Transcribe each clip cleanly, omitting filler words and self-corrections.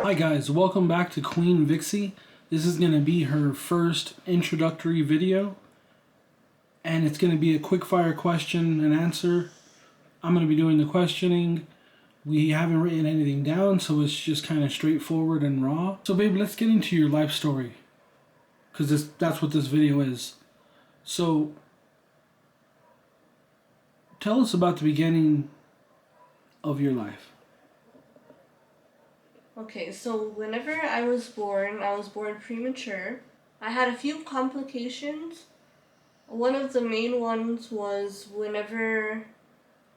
Hi guys, welcome back to Queen Vixie. This is going to be her first introductory video, and it's going to be a quick fire question and answer. I'm going to be doing the questioning. We haven't written anything down, so it's just kind of straightforward and raw. So babe, let's get into your life story, because that's what this video is. So tell us about the beginning of your life. Okay, so whenever I was born premature. I had a few complications. One of the main ones was whenever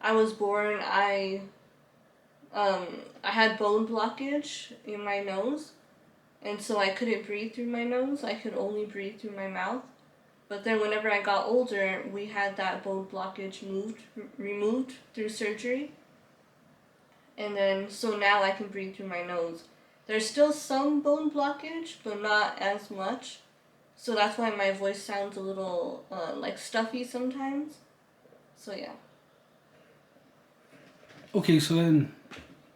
I was born, I had bone blockage in my nose, and so I couldn't breathe through my nose. I could only breathe through my mouth. But then whenever I got older, we had that bone blockage removed through surgery. And then, so now I can breathe through my nose. There's still some bone blockage, but not as much. So that's why my voice sounds a little, like stuffy sometimes. So yeah. Okay, so then,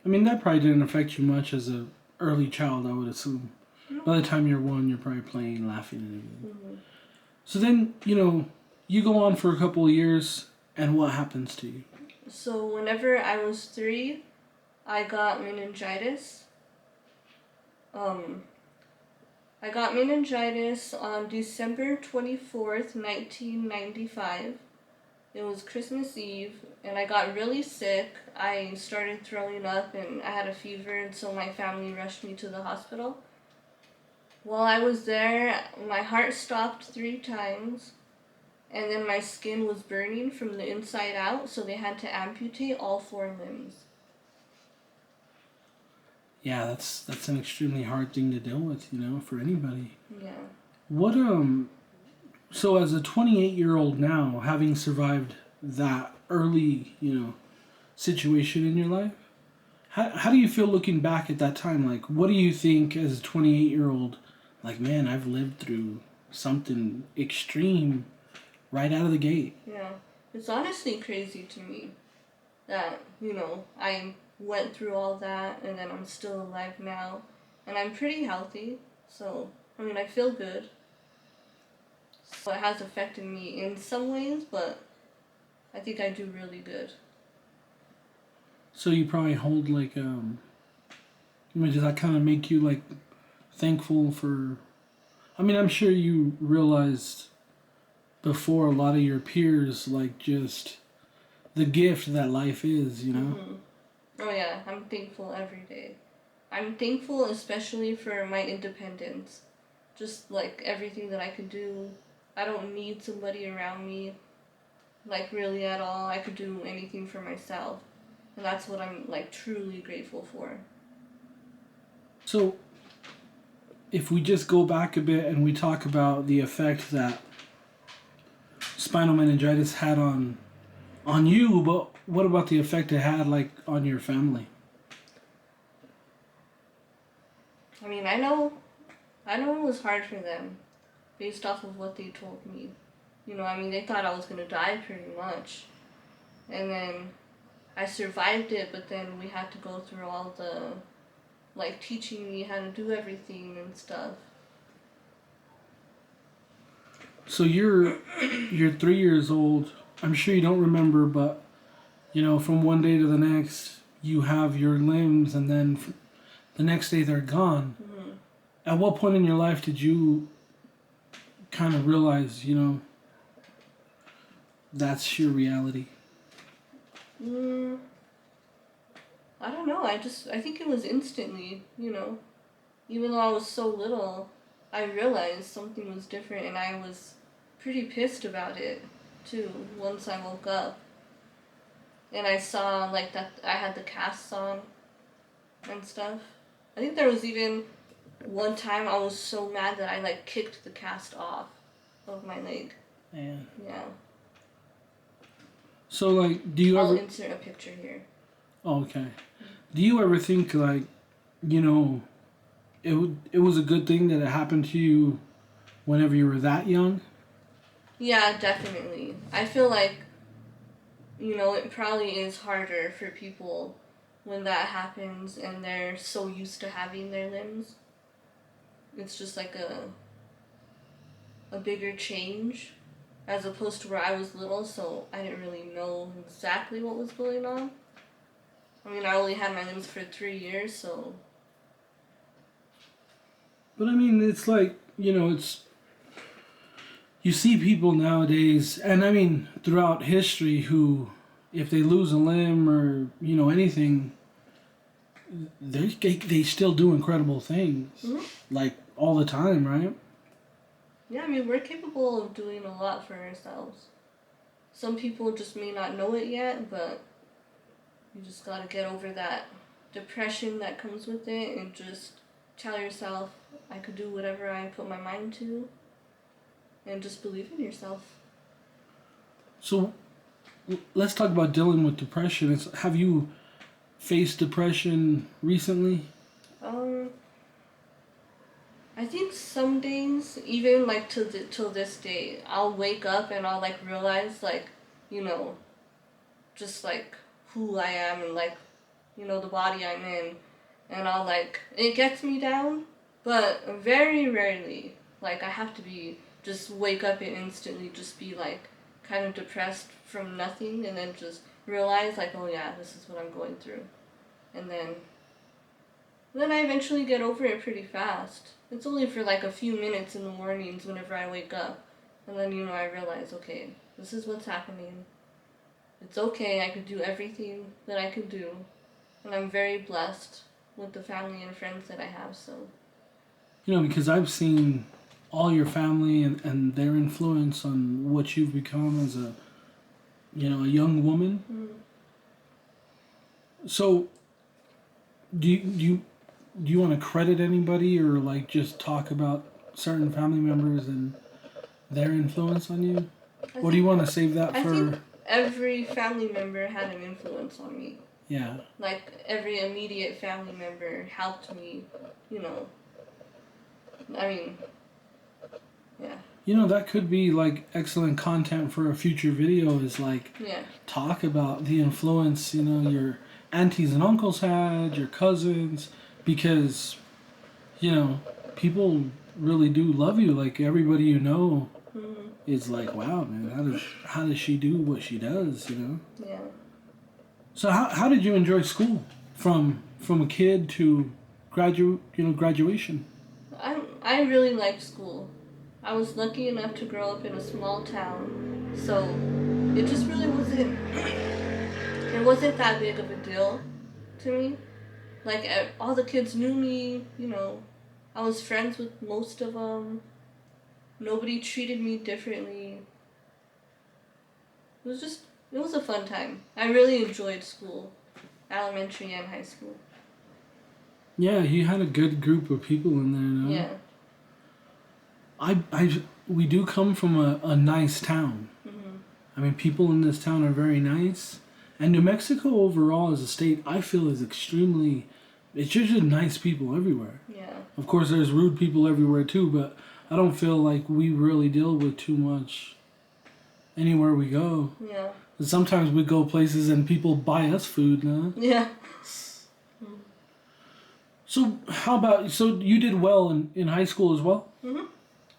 I mean, that probably didn't affect you much as an early child, I would assume. No. By the time you're 1, you're probably playing, laughing, and everything. Mm-hmm. So then, you go on for a couple of years, and what happens to you? So whenever I was 3, I got meningitis. I got meningitis on December 24th, 1995. It was Christmas Eve, and I got really sick. I started throwing up, and I had a fever, and so my family rushed me to the hospital. While I was there, my heart stopped 3 times, and then my skin was burning from the inside out, so they had to amputate all 4 limbs. Yeah, that's an extremely hard thing to deal with, for anybody. Yeah. What, so as a 28-year-old now, having survived that early, situation in your life, how do you feel looking back at that time? Like, what do you think as a 28-year-old, like, man, I've lived through something extreme right out of the gate? Yeah. It's honestly crazy to me that, I went through all that and then I'm still alive now. And I'm pretty healthy, so, I feel good. So it has affected me in some ways, but I think I do really good. So you probably hold, like, does that kind of make you, like, thankful for... I'm sure you realized before a lot of your peers, like, just the gift that life is, Mm-hmm. Oh yeah, I'm thankful every day. I'm thankful especially for my independence. Just like everything that I could do. I don't need somebody around me, like really at all. I could do anything for myself. And that's what I'm like truly grateful for. So, if we just go back a bit and we talk about the effect that spinal meningitis had on you, but what about the effect it had, like, on your family? I know it was hard for them, based off of what they told me. They thought I was gonna die pretty much. And then I survived it, but then we had to go through all the, like, teaching me how to do everything and stuff. So you're 3 years old. I'm sure you don't remember, but from one day to the next, you have your limbs, and then the next day they're gone. Mm-hmm. At what point in your life did you kind of realize, that's your reality? I don't know. I think it was instantly, Even though I was so little, I realized something was different, and I was pretty pissed about it, too, once I woke up. And I saw, like, that I had the casts on and stuff. I think there was even one time I was so mad that I, like, kicked the cast off of my leg. Man. Yeah. So, like, do you I'll ever... insert a picture here. Oh, okay. Do you ever think, like, it was a good thing that it happened to you whenever you were that young? Yeah, definitely. I feel like, it probably is harder for people when that happens and they're so used to having their limbs. It's just like a bigger change as opposed to where I was little, so I didn't really know exactly what was going on. I mean, I only had my limbs for 3 years, so... But I mean, it's like, it's... You see people nowadays, and I mean, throughout history, who, if they lose a limb or, anything, they still do incredible things. Mm-hmm. Like, all the time, right? Yeah, I mean, we're capable of doing a lot for ourselves. Some people just may not know it yet, but you just gotta get over that depression that comes with it and just tell yourself, I could do whatever I put my mind to, and just believe in yourself. So, let's talk about dealing with depression. Have you faced depression recently? I think some days, even like till this day, I'll wake up and I'll like realize like, just like who I am and like, the body I'm in, and I'll like it gets me down, but very rarely like I have to be just wake up and instantly just be like kind of depressed from nothing and then just realize like, oh yeah, this is what I'm going through, and then I eventually get over it pretty fast. It's only for like a few minutes in the mornings whenever I wake up. And then, I realize, okay, this is what's happening. It's okay, I could do everything that I could do. And I'm very blessed with the family and friends that I have, so. Because I've seen all your family and their influence on what you've become as a young woman. Mm. So, do you want to credit anybody or like just talk about certain family members and their influence on you? Or do you want to save that for... I think every family member had an influence on me. Yeah. Like, every immediate family member helped me, I mean, yeah. That could be like excellent content for a future video is like talk about the influence, your aunties and uncles had, your cousins, because, people really do love you. Like everybody Mm-hmm. is like, wow, man, how does she do what she does, Yeah. So how did you enjoy school from a kid to graduation? I really liked school. I was lucky enough to grow up in a small town, so it just really wasn't it wasn't that big of a deal to me. Like all the kids knew me, I was friends with most of them. Nobody treated me differently. It was a fun time. I really enjoyed school, elementary and high school. Yeah, you had a good group of people in there, no? Yeah. We do come from a nice town. Mm-hmm. I mean, people in this town are very nice. And New Mexico overall as a state, I feel is extremely... It's just nice people everywhere. Yeah. Of course, there's rude people everywhere too, but I don't feel like we really deal with too much anywhere we go. Yeah. Sometimes we go places and people buy us food, no? Yeah. So you did well in high school as well? Mm-hmm.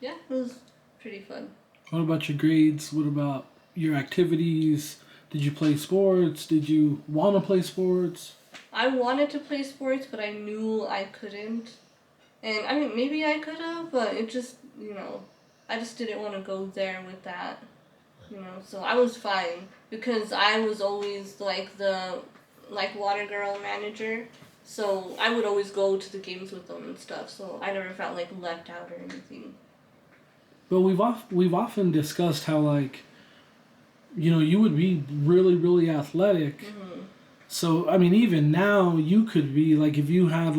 Yeah, it was pretty fun. What about your grades? What about your activities? Did you play sports? Did you want to play sports? I wanted to play sports, but I knew I couldn't. And, I mean, maybe I could have, but it just, I just didn't want to go there with that. So I was fine, because I was always, the water girl manager. So I would always go to the games with them and stuff, so I never felt, left out or anything. But we've often discussed how, you would be really, really athletic. Mm-hmm. So, I mean, even now, you could be, if you had,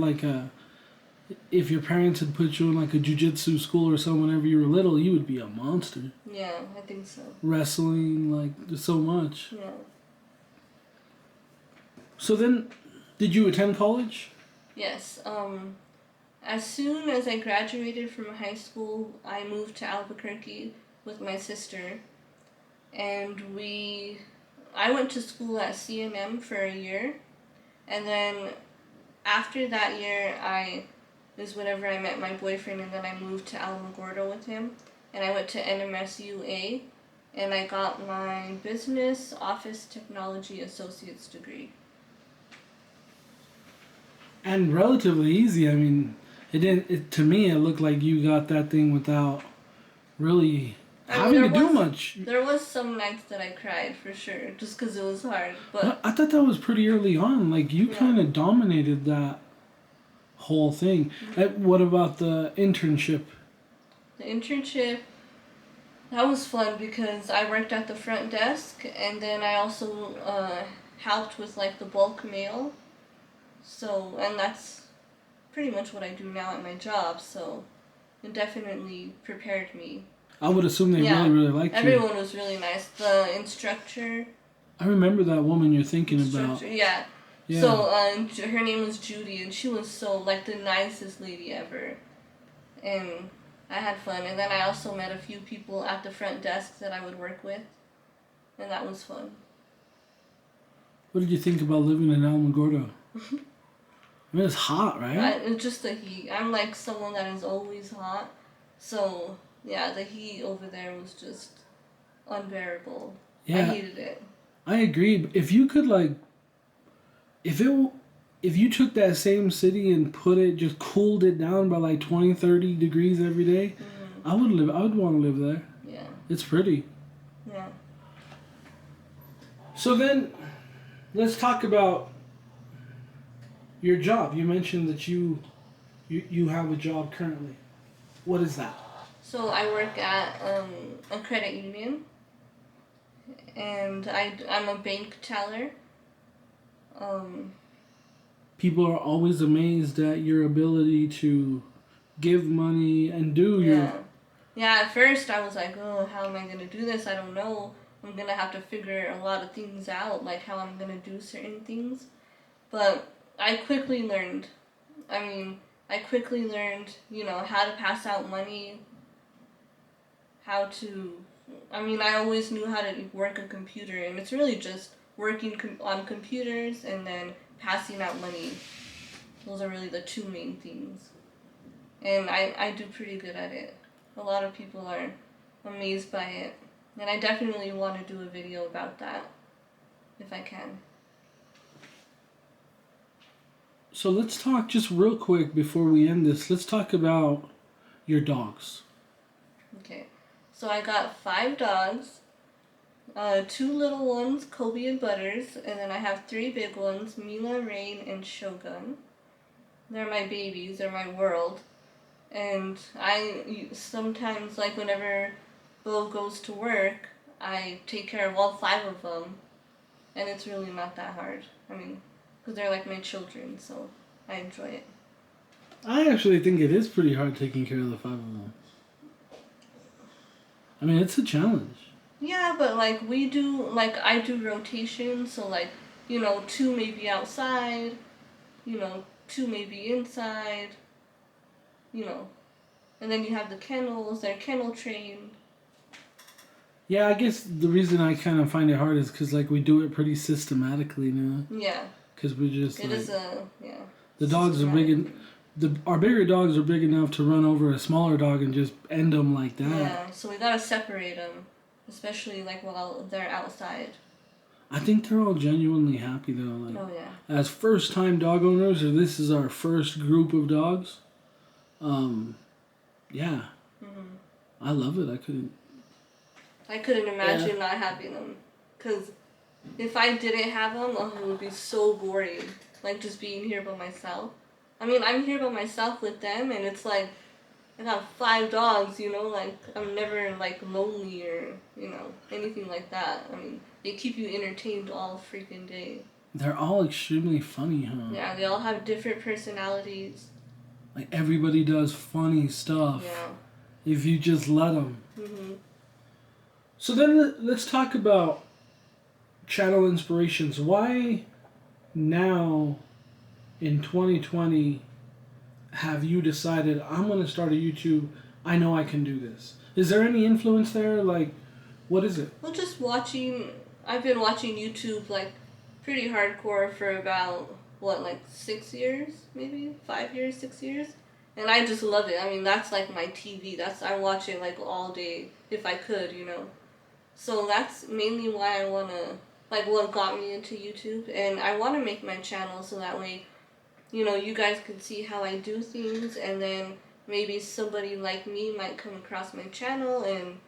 if your parents had put you in, a jiu-jitsu school or something whenever you were little, you would be a monster. Yeah, I think so. Wrestling, so much. Yeah. So then, did you attend college? Yes. As soon as I graduated from high school, I moved to Albuquerque with my sister, and I went to school at CNM for a year, And then after that year, is whenever I met my boyfriend, and then I moved to Alamogordo with him, and I went to nmsua, and I got my Business Office Technology Associate's degree. And relatively easy. I mean, it didn't. To me, it looked like you got that thing without really having to do much. There was some nights that I cried for sure, just because it was hard. But I thought that was pretty early on. Like you kind of dominated that whole thing. What about the internship? The internship, that was fun because I worked at the front desk, and then I also helped with like the bulk mail. So, and that's pretty much what I do now at my job. So, it definitely prepared me. I would assume they really liked you. Everyone was really nice. The instructor. I remember that woman you're thinking about. Yeah. So her name was Judy, and she was so like the nicest lady ever, and I had fun. And then I also met a few people at the front desk that I would work with, and that was fun. What did you think about living in Alamogordo? I mean, it's hot, right? It's just the heat. I'm like someone that is always hot, so yeah, the heat over there was just unbearable. Yeah, I hated it. I agree. But if you could like, if you took that same city and just cooled it down by like 20, 30 degrees every day, I would want to live there. Yeah. It's pretty. Yeah. So then, let's talk about your job. You mentioned that you have a job currently. What is that? So I work at a credit union, and I'm a bank teller. People are always amazed at your ability to give money and do your... Yeah, at first I was like, oh, how am I going to do this? I don't know. I'm going to have to figure a lot of things out, like how I'm going to do certain things. But I quickly learned. I quickly learned, how to pass out money, how to... I always knew how to work a computer, and it's really just working on computers and then passing out money. Those are really the two main things. And I do pretty good at it. A lot of people are amazed by it. And I definitely want to do a video about that, if I can. So let's talk just real quick before we end this. Let's talk about your dogs. Okay. So I got 5 dogs. 2 little ones, Kobe and Butters, and then I have 3 big ones, Mila, Rain, and Shogun. They're my babies, they're my world. And I sometimes, like whenever Bo goes to work, I take care of all 5 of them, and it's really not that hard. Because they're like my children, so I enjoy it. I actually think it is pretty hard taking care of the 5 of them. It's a challenge. Yeah, but I do rotation, so 2 may be outside, 2 may be inside, and then you have the kennels, they're kennel trained. Yeah, I guess the reason I kind of find it hard is because we do it pretty systematically now. Yeah. Because we just It is yeah. The dogs are big our bigger dogs are big enough to run over a smaller dog and just end them like that. Yeah, so we gotta separate them. Especially while they're outside. I think they're all genuinely happy though. Oh yeah. As first-time dog owners, or this is our first group of dogs. Yeah. I love it. I couldn't imagine not having them, cause if I didn't have them, it would be so boring. Just being here by myself. I'm here by myself with them, and it's like. I got 5 dogs, I'm never, lonely or, anything like that. They keep you entertained all freaking day. They're all extremely funny, huh? Yeah, they all have different personalities. Everybody does funny stuff. Yeah. If you just let them. So then let's talk about channel inspirations. Why now, in 2020... have you decided, I'm going to start a YouTube, I know I can do this? Is there any influence there? What is it? Well, just watching, I've been watching YouTube, pretty hardcore for about like 6 years, maybe 5 years, 6 years, and I just love it. I mean, that's like my TV. I watch it like all day if I could, you know. So that's mainly why I wanna, like, what got me into YouTube, and I wanna make my channel so that way, you know, you guys can see how I do things, and then maybe somebody like me might come across my channel and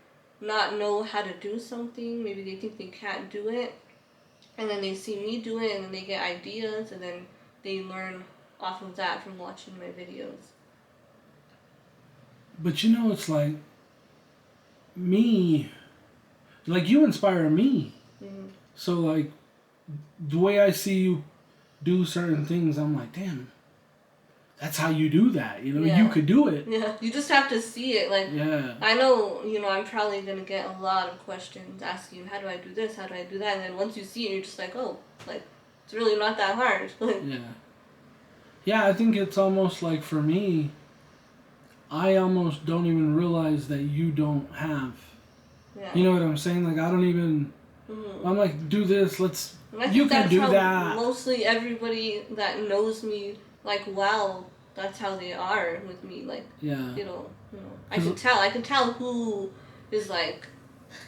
not know how to do something. Maybe they think they can't do it, and then they see me do it, and then they get ideas, and then they learn off of that from watching my videos. But you know, it's like me, like you inspire me. Mm-hmm. So like the way I see you do certain things, I'm like, damn, that's how you do that. You know, Yeah. you could do it. Yeah, you just have to see it. Like, yeah. I know, you know, I'm probably going to get a lot of questions asking, how do I do this? How do I do that? And then once you see it, you're just like, oh, like, it's really not that hard. yeah. Yeah, I think it's almost like for me, I almost don't even realize that you don't have. Yeah. You know what I'm saying? Like, I don't even. Mm-hmm. I'm like, do this, let's. And I think You can that's do how that. mostly everybody that knows me, like, wow, that's how they are with me. Like, Yeah. you know, I can tell who is like,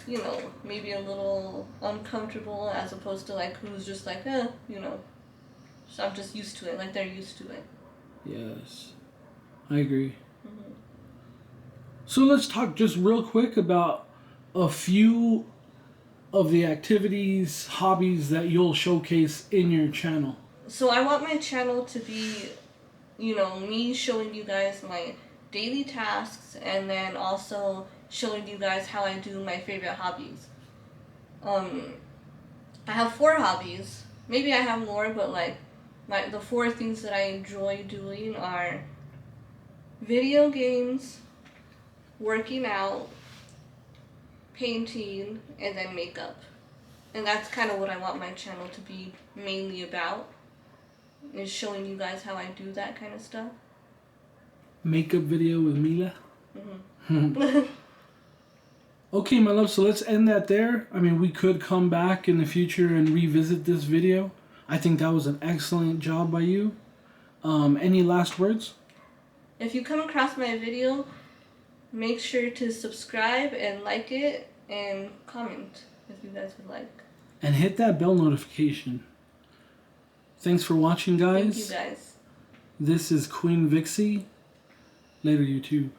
you know, maybe a little uncomfortable as opposed to like who's just like, you know. So I'm just used to it, like they're used to it. Yes. I agree. Mm-hmm. So let's talk just real quick about a few of the activities, hobbies that you'll showcase in your channel. So I want my channel to be, you know, me showing you guys my daily tasks and then also showing you guys how I do my favorite hobbies. I have 4 hobbies. Maybe I have more, but like the 4 things that I enjoy doing are video games, working out, painting, and then makeup. And that's kind of what I want my channel to be mainly about, is showing you guys how I do that kind of stuff. Makeup video with Mila? Mm-hmm. Okay, my love, so let's end that there. I mean, we could come back in the future and revisit this video. I think that was an excellent job by you. Any last words? If you come across my video, make sure to subscribe and like it and comment if you guys would like. And hit that bell notification. Thanks for watching, guys. Thank you, guys. This is Queen Vixie. Later, YouTube.